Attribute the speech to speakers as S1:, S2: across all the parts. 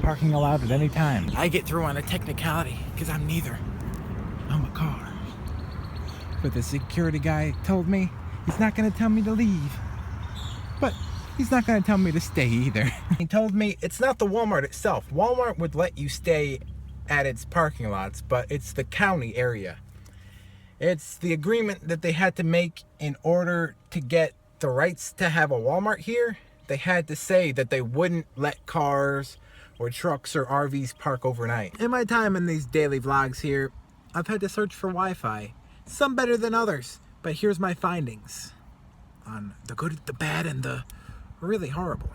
S1: parking allowed at any time. I get through on a technicality because I'm neither. I'm a car. But the security guy told me he's not going to tell me to leave. But he's not going to tell me to stay either. He told me it's not the Walmart itself. Walmart would let you stay at its parking lots, but it's the county area. It's the agreement that they had to make in order to get the rights to have a Walmart here. They had to say that they wouldn't let cars or trucks or RVs park overnight. In my time in these daily vlogs here, I've had to search for Wi-Fi. Some better than others, but here's my findings on the good, the bad, and the really horrible.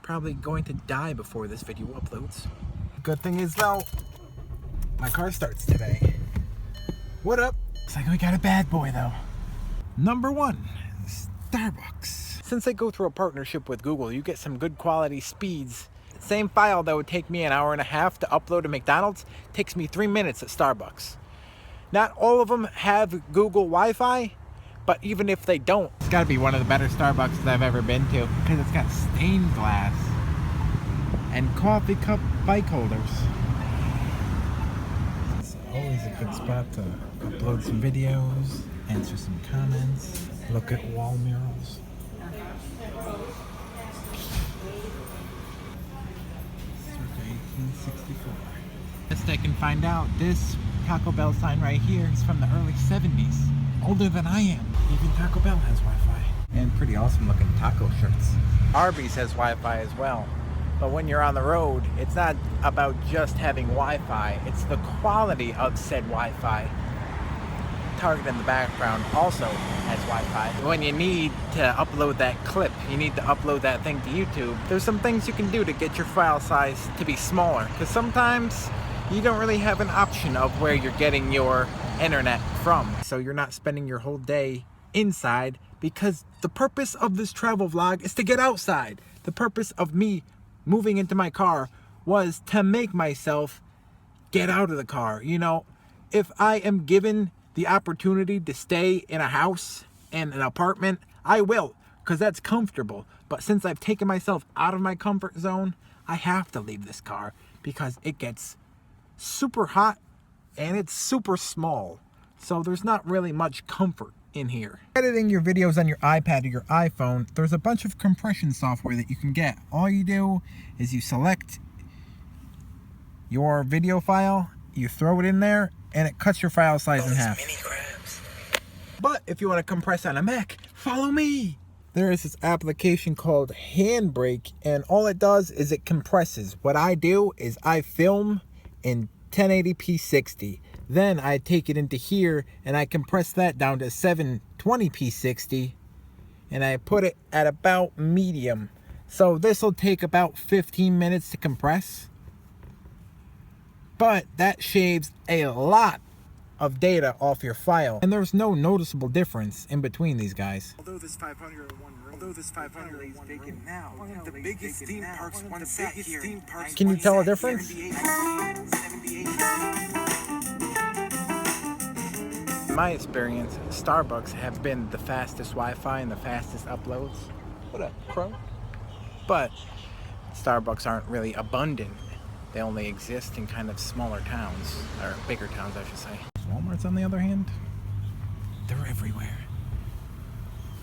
S1: Probably going to die before this video uploads. Good thing is though, my car starts today. What up? Looks like we got a bad boy though. Number 1, Starbucks. Since I go through a partnership with Google, you get some good quality speeds. The same file that would take me an hour and a half to upload to McDonald's takes me 3 minutes at Starbucks. Not all of them have Google Wi-Fi, but even if they don't, it's gotta be one of the better Starbucks that I've ever been to, because it's got stained glass and coffee cup bike holders. It's always a good spot to upload some videos, answer some comments, look at wall murals. Circa 1864. Best I can find out, this Taco Bell sign right here is from the early 70s. Older than I am. Even Taco Bell has Wi-Fi. And pretty awesome looking taco shirts. Arby's has Wi-Fi as well. But when you're on the road, it's not about just having Wi-Fi, it's the quality of said Wi-Fi. Target in the background also has Wi-Fi. When you need to upload that clip, you need to upload that thing to YouTube, there's some things you can do to get your file size to be smaller. Because sometimes you don't really have an option of where you're getting your internet from. So you're not spending your whole day inside, because the purpose of this travel vlog is to get outside. The purpose of me moving into my car was to make myself get out of the car. You know, if I am given the opportunity to stay in a house and an apartment, I will, because that's comfortable. But since I've taken myself out of my comfort zone, I have to leave this car because it gets super hot and it's super small. So there's not really much comfort in here. Editing your videos on your iPad or your iPhone, there's a bunch of compression software that you can get. All you do is you select your video file, you throw it in there, and it cuts your file size in half. Mini crabs. But if you want to compress on a Mac, follow me. There is this application called Handbrake, and all it does is it compresses. What I do is I film in 1080p 60. Then I take it into here and I compress that down to 720p 60, and I put it at about medium. So this will take about 15 minutes to compress, but that shaves a lot of data off your file, and there's no noticeable difference in between these guys.
S2: Although this 500 is vacant now, one of the biggest theme parks once sat here.
S1: Can you tell a difference? In my experience, Starbucks have been the fastest Wi-Fi and the fastest uploads. What up, Crow? But Starbucks aren't really abundant. They only exist in kind of smaller towns, or bigger towns, I should say. Walmarts, on the other hand, they're everywhere.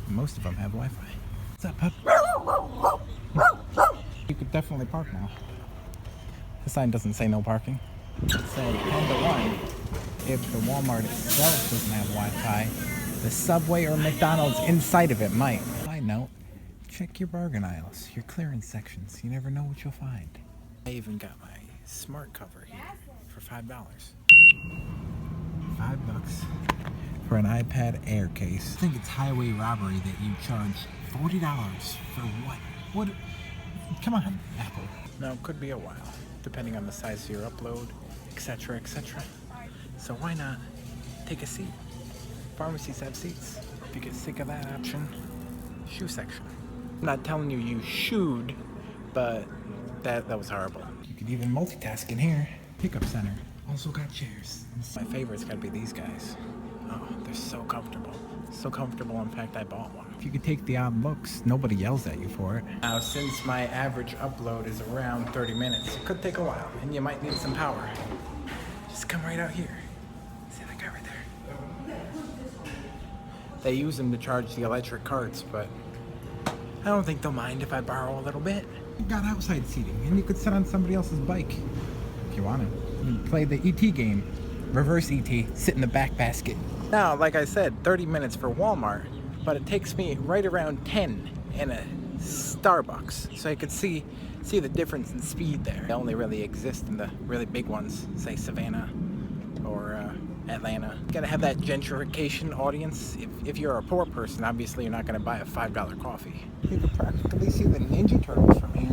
S1: Most of them have Wi-Fi. What's up, pup? You could definitely park now. The sign doesn't say no parking. It said 10 to 1. If the Walmart itself doesn't have Wi-Fi, the Subway or McDonald's inside of it might. Side note, check your bargain aisles, your clearance sections. You never know what you'll find. I even got my smart cover here for $5. $5 for an iPad Air case. I think it's highway robbery that you charge $40 for what? What? Come on, Apple. Now, it could be a while, depending on the size of your upload, etc., etc. So why not take a seat? Pharmacies have seats. If you get sick of that option, shoe section. I'm not telling you you should, but that was horrible. You could even multitask in here. Pickup center. Also got chairs. My favorite's gotta be these guys. Oh, they're so comfortable. So comfortable, in fact, I bought one. If you could take the odd looks, nobody yells at you for it. Now, since my average upload is around 30 minutes, it could take a while, and you might need some power. Just come right out here. See that guy right there? They use them to charge the electric carts, but I don't think they'll mind if I borrow a little bit. You got outside seating, and you could sit on somebody else's bike if you wanted. You play the ET game. Reverse ET, sit in the back basket. Now, like I said, 30 minutes for Walmart, but it takes me right around 10 in a Starbucks. So I could see the difference in speed there. They only really exist in the really big ones, say Savannah or Atlanta. You gotta have that gentrification audience. If you're a poor person, obviously you're not gonna buy a $5 coffee. You can practically see the Ninja Turtles from here.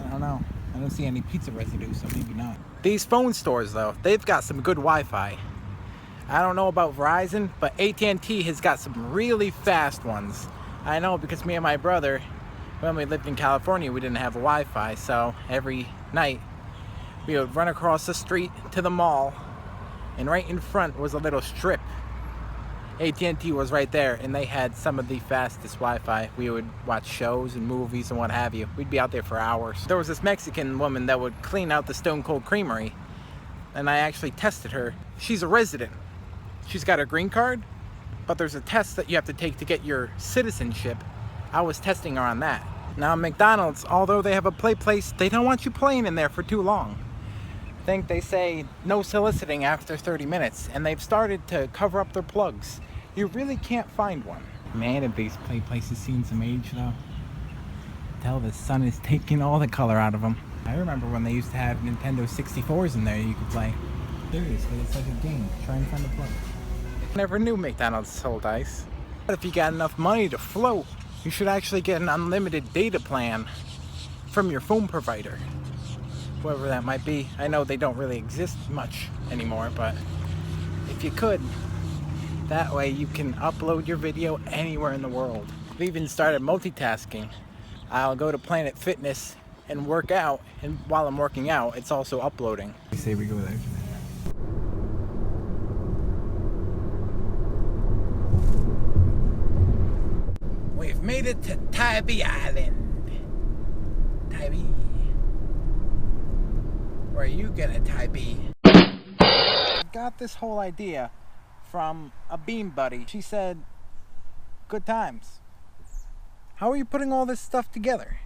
S1: I don't know. I don't see any pizza residue, so maybe not. These phone stores, though, they've got some good Wi-Fi. I don't know about Verizon, but AT&T has got some really fast ones. I know because me and my brother, when we lived in California, we didn't have Wi-Fi, so every night we would run across the street to the mall, and right in front was a little strip. AT&T was right there, and they had some of the fastest Wi-Fi. We would watch shows and movies and what have you. We'd be out there for hours. There was this Mexican woman that would clean out the Stone Cold Creamery, and I actually tested her. She's a resident. She's got her green card, but there's a test that you have to take to get your citizenship. I was testing her on that. Now, McDonald's, although they have a play place, they don't want you playing in there for too long. I think they say no soliciting after 30 minutes, and they've started to cover up their plugs. You really can't find one. Man, have these play places seen some age, though. Tell the sun is taking all the color out of them. I remember when they used to have Nintendo 64s in there you could play. Seriously, it's like a game. Try and find a plug. Never knew McDonald's sold ice. But if you got enough money to float, you should actually get an unlimited data plan from your phone provider. Whoever that might be. I know they don't really exist much anymore, but if you could, that way you can upload your video anywhere in the world. I've even started multitasking. I'll go to Planet Fitness and work out, and while I'm working out, it's also uploading. You say we go there. We've made it to Tybee Island. Tybee. Where are you gonna, Tybee? I got this whole idea from a bean buddy. She said, good times. How are you putting all this stuff together?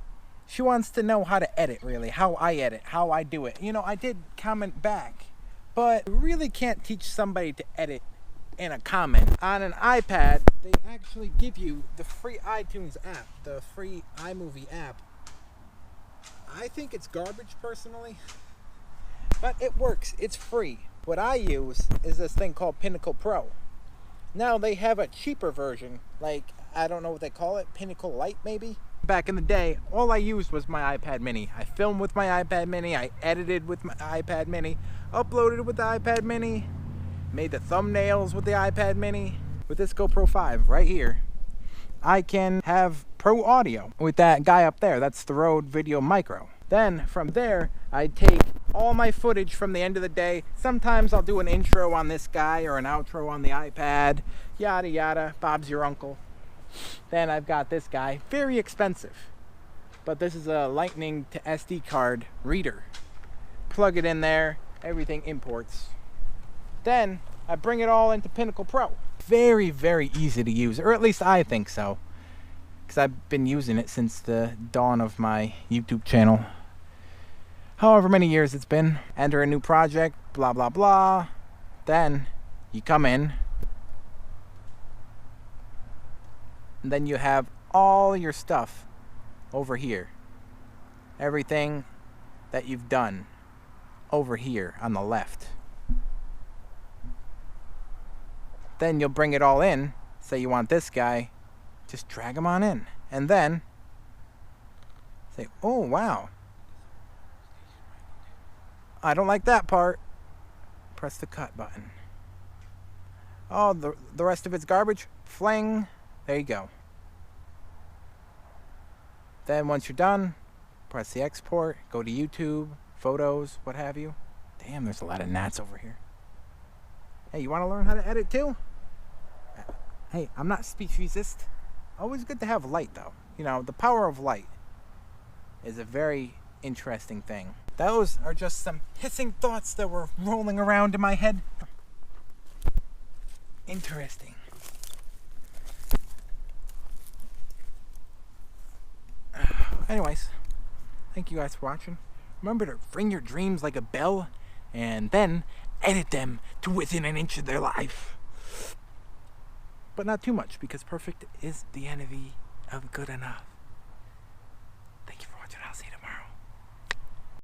S1: She wants to know how to edit, really, how I edit, how I do it. You know, I did comment back, but you really can't teach somebody to edit in a comment. On an iPad, they actually give you the free iTunes app, the free iMovie app. I think it's garbage, personally, but it works. It's free. What I use is this thing called Pinnacle Pro. Now they have a cheaper version, like, I don't know what they call it, Pinnacle Lite maybe? Back in the day, all I used was my iPad mini. I filmed with my iPad mini, I edited with my iPad mini, uploaded with the iPad mini, made the thumbnails with the iPad mini. With this GoPro 5 right here, I can have pro audio with that guy up there. That's the Rode Video Micro. Then from there, I take all my footage from the end of the day. Sometimes I'll do an intro on this guy or an outro on the iPad, yada yada, Bob's your uncle. Then I've got this guy, very expensive, but this is a Lightning to SD card reader. Plug it in there, everything imports. Then I bring it all into Pinnacle Pro. Very, very easy to use, or at least I think so, because I've been using it since the dawn of my YouTube channel. However many years it's been. Enter a new project, blah blah blah. Then you come in, and then you have all your stuff over here. Everything that you've done over here on the left. Then you'll bring it all in. Say you want this guy, just drag him on in, and then say, oh wow, I don't like that part. Press the cut button. Oh, the rest of it's garbage. Fling. There you go. Then once you're done, press the export, go to YouTube, photos, what have you. Damn, there's a lot of gnats over here. Hey, you want to learn how to edit too? Hey, I'm not speciesist. Always good to have light, though. You know, the power of light is a very interesting thing. Those are just some hissing thoughts that were rolling around in my head. Interesting. Anyways, thank you guys for watching. Remember to ring your dreams like a bell and then edit them to within an inch of their life. But not too much, because perfect is the enemy of good enough.